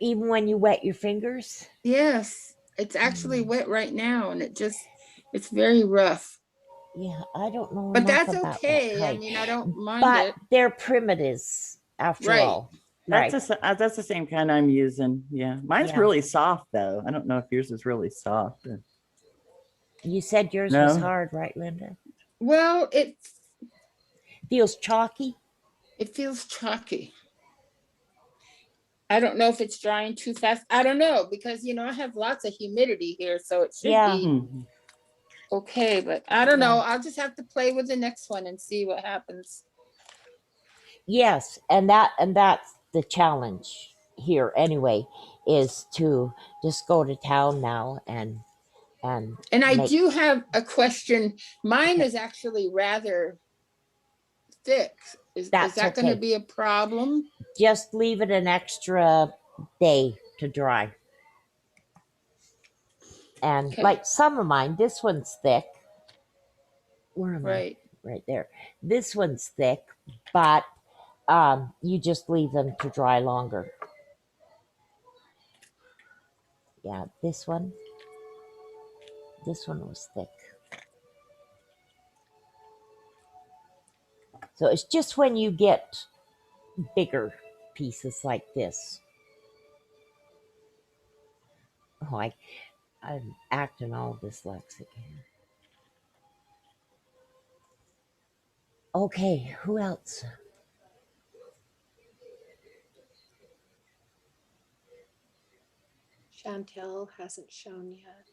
Even when you wet your fingers. yes, it's actually wet right now, and it's very rough. Yeah, I don't know. But enough that's about okay. That I kind. mean, I don't mind But it. they're primitives after Right. all. Right. That's the same kind I'm using. Yeah, mine's Yeah. really soft though. I don't know if yours is really soft. You said yours No. was hard, right, Linda? Well, it Feels chalky. feels chalky. I don't know if it's drying too fast. I don't know because I have lots of humidity here, so it should Yeah. be Hmm. okay. But I don't know. Yeah. I'll just have to play with the next one and see what happens. Yes, and that's the challenge here anyway, is to just go to town now and And I make- do have a question. Mine Okay. is actually rather thick. Is That's that going to okay. be a problem? just leave it an extra day to dry. And Okay. like some of mine, this one's thick. Where am Right. I? Right there. This one's thick, but you just leave them to dry longer. Yeah, this one was thick. So it's just when you get bigger pieces like this. Oh, I'm acting all dyslexic here. Okay, who else? Chantel hasn't shown yet.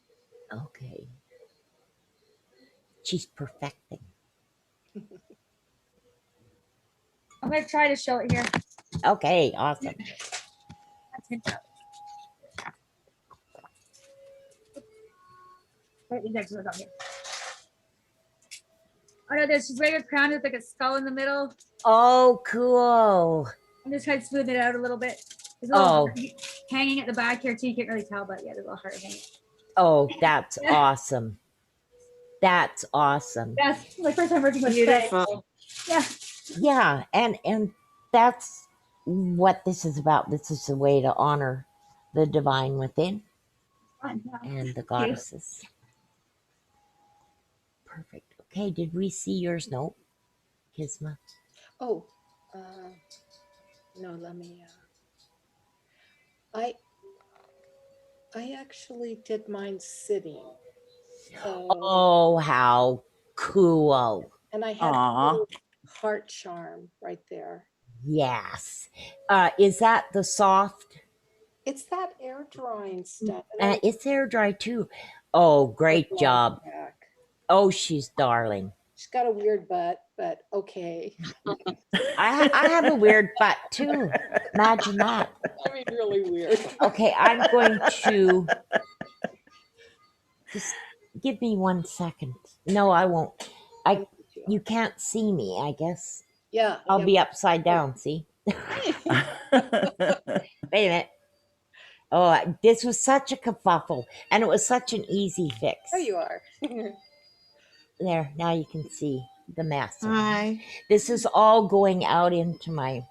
Okay. She's perfecting. I'm gonna try to show it here. Okay, awesome. Right, these extras on here. Oh no, there's just regular crown with like a skull in the middle. Oh, cool. I'm just trying to smooth it out a little bit. There's a little Oh. heart hanging at the back here too. You can't really tell, but yeah, there's a little heart hanging. Oh, that's awesome. That's awesome. That's my first time working with clay. Beautiful. Yeah. Yeah, and that's what this is about. This is a way to honor the divine within Fun, yeah. and the goddesses. Perfect. Okay, did we see yours? Nope. Kisma. Oh, no, let me, I actually did mine sitting. So, Oh, how cool. and I had a Aw. little heart charm right there. Yes. Is that the soft? It's that air drying stuff. and I It's air dry too. Oh, great love job. back. Oh, she's darling. She's got a weird butt, but okay. I have a weird butt too. Imagine that. I mean, really weird. Okay, I'm going to just give me 1 second. No, I won't. You can't see me, I guess. Yeah. I'll yeah. be upside down, see? Wait a minute. Oh, this was such a kerfuffle, and it was such an easy fix. There you are. There, now you can see the mess. Hi. This is all going out into my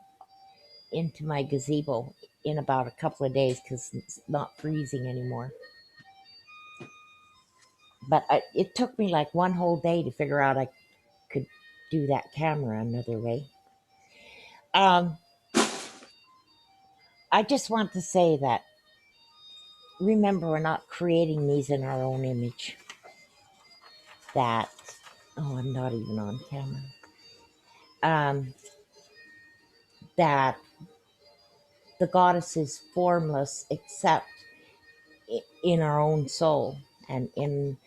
gazebo in about a couple of days because it's not freezing anymore. But it took me like one whole day to figure out I could do that camera another way. I just want to say that remember, we're not creating these in our own image. That, oh, I'm not even on camera. That the goddess is formless except in our own soul and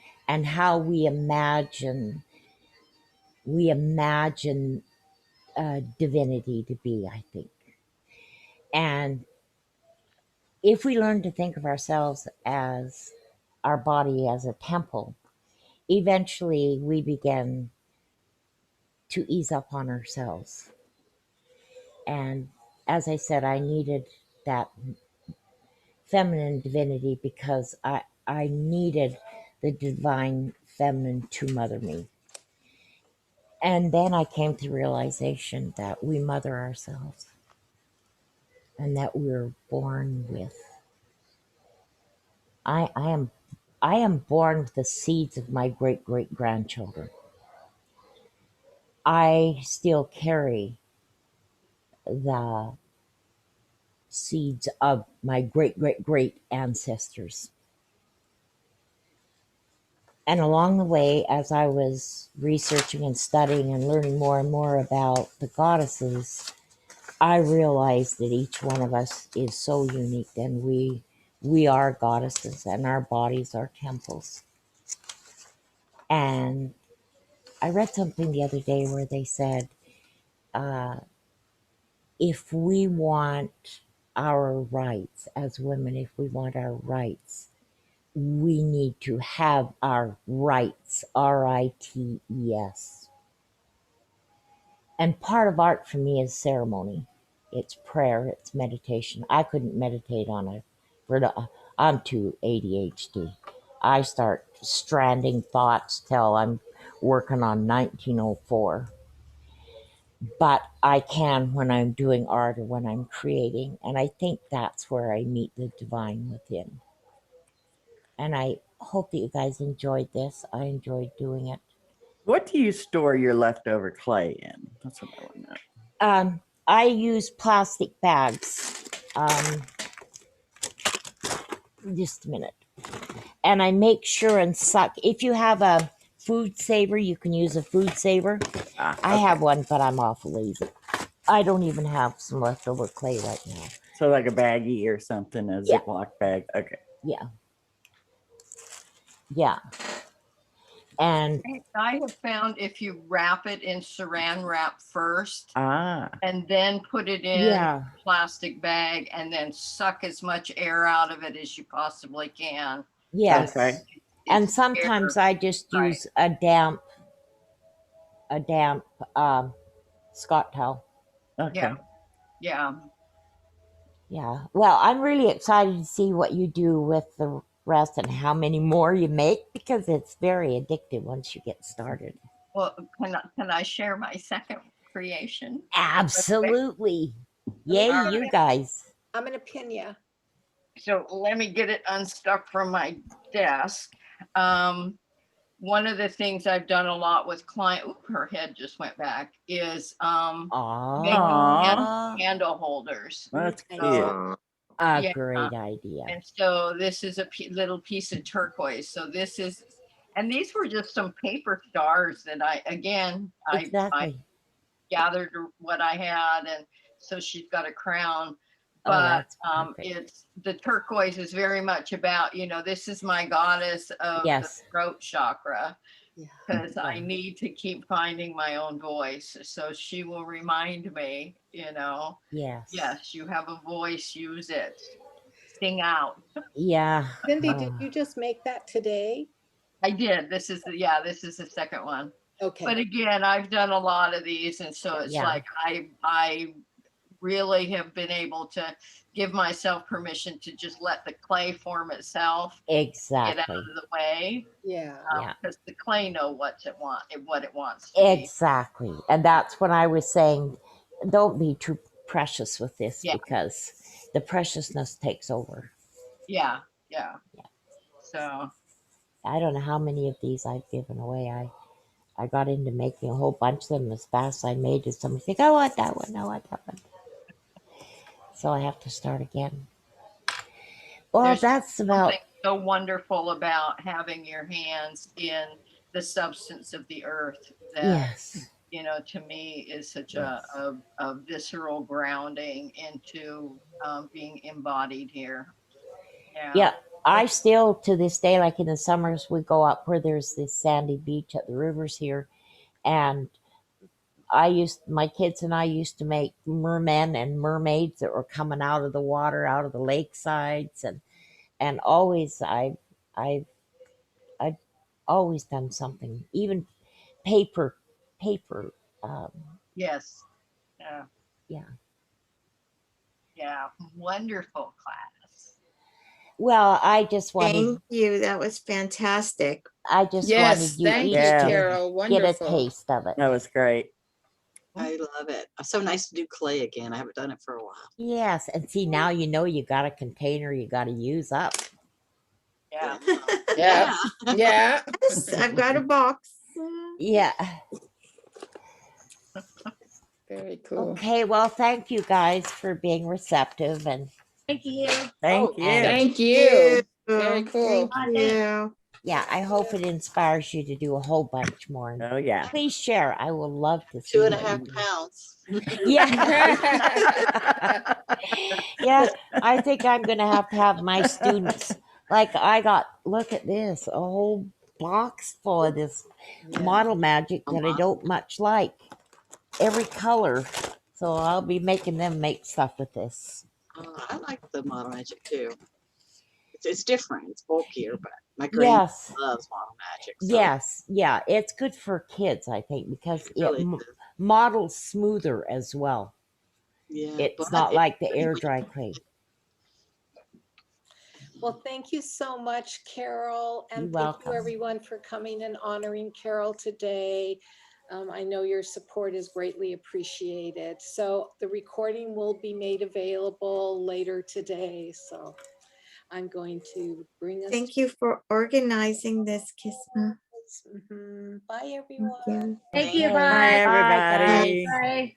how we imagine divinity to be, I think. And if we learn to think of ourselves as our body as a temple, eventually we begin to ease up on ourselves. And as I said, I needed that feminine divinity because I needed the divine feminine to mother me. And then I came to the realization that we mother ourselves and that we're born with. I am born with the seeds of my great great grandchildren. I still carry the seeds of my great great great ancestors. And along the way, as I was researching and studying and learning more and more about the goddesses, I realized that each one of us is so unique, and we are goddesses, and our bodies are temples. And I read something the other day where they said, if we want our rights as women, if we want our rights, we need to have our rights, rights. And part of art for me is ceremony. It's prayer, it's meditation. I couldn't meditate I'm too ADHD. I start stranding thoughts till I'm working on 1904. But I can when I'm doing art or when I'm creating. And I think that's where I meet the divine within. And I hope that you guys enjoyed this. I enjoyed doing it. What do you store your leftover clay in? That's what I want to know. I use plastic bags. Just a minute. And I make sure and suck. If you have a food saver, you can use a food saver. I have one, but I'm awful lazy. I don't even have some leftover clay right now. So like a baggie or something, a Yeah. Ziploc bag. Okay. Yeah. And I have found if you wrap it in saran wrap first Ah. and then put it in yeah, a plastic bag and then suck as much air out of it as you possibly can. yes. Okay. And It's sometimes air. I just Right. use a damp Scott towel. Okay. Yeah. Yeah. Yeah. Well, I'm really excited to see what you do with the rest and how many more you make because it's very addictive once you get started. Well, can I share my second creation? Absolutely. Yay, All you right. guys. I'm gonna pin you. So let me get it unstuck from my desk. One of the things I've done a lot with her head just went back, is making Aw. candle holders. That's Nice. cute. A Yeah. great idea. And so this is a little piece of turquoise. So and these were just some paper stars that I Exactly. gathered what I had. And so she's got a crown. Oh, But that's perfect. it's the turquoise is very much about, this is my goddess of the Yes. throat chakra, Yeah. because I Yeah. need to keep finding my own voice. So she will remind me, Yes. yes, you have a voice, use it, sing out. Yeah. Cindy, did you just make that today? I did. This is the second one. Okay. But again, I've done a lot of these, and so it's Yeah. like I really have been able to give myself permission to just let the clay form itself get out Exactly. of the way, Yeah. Yeah. because the clay know what it wants to be. Exactly. And that's what I was saying. Don't be too precious with this Yeah. because the preciousness takes over. Yeah. Yeah. So I don't know how many of these I've given away. I got into making a whole bunch of them as fast as I made it. Somebody think, I want that one. I want that one. So I have to start again. Well, There's that's about, something so wonderful about having your hands in the substance of the earth that, yes. you know, to me is such Yes. a visceral grounding into being embodied here. Yeah, I still to this day, like in the summers, we go up where there's this sandy beach at the rivers here, and my kids and I used to make mermen and mermaids that were coming out of the water, out of the lake sides, and always I've always done something, even paper, paper. Um, Yes. Yeah. yeah. Yeah. Wonderful class. Well, I just wanted Thank you. That was fantastic. Yes, you thank each you, Yeah. to Carol. get a Wonderful. taste of it. That was great. I love it. It's so nice to do clay again. I haven't done it for a while. Yes, and see now you know you got a container you got to use up. Yeah. Yeah. Yeah. Yes, I've got a box. Yeah. Very cool. Okay, well, thank you guys for being receptive and Thank you. Thank Oh, you. Thank you. Very cool. Thank Thanks. you. yeah, I hope it inspires you to do a whole bunch more. And Oh yeah. please share. I will love to see 2.5 what you do. pounds. Yeah. Yeah, I think I'm going to have my students. Like I got, look at this, a whole box full of this Yeah. model magic that I model. don't much like. Every color. So I'll be making them make stuff with this. I like the model magic too. It's different. It's bulkier, but my Yes. loves model magic. So Yes. Yeah. It's good for kids, I think, because it it really is. models smoother as well. Yeah, It's but not like the pretty air much- dry clay. Well, thank you so much, Carol. And You're thank you welcome. everyone for coming and honoring Carol today. I know your support is greatly appreciated. So the recording will be made available later today. So I'm going to bring us. Thank you for organizing this, Kisma. Bye, everyone. Thank you. Thank you. Okay. Bye. Bye, Bye, guys. everybody. Bye.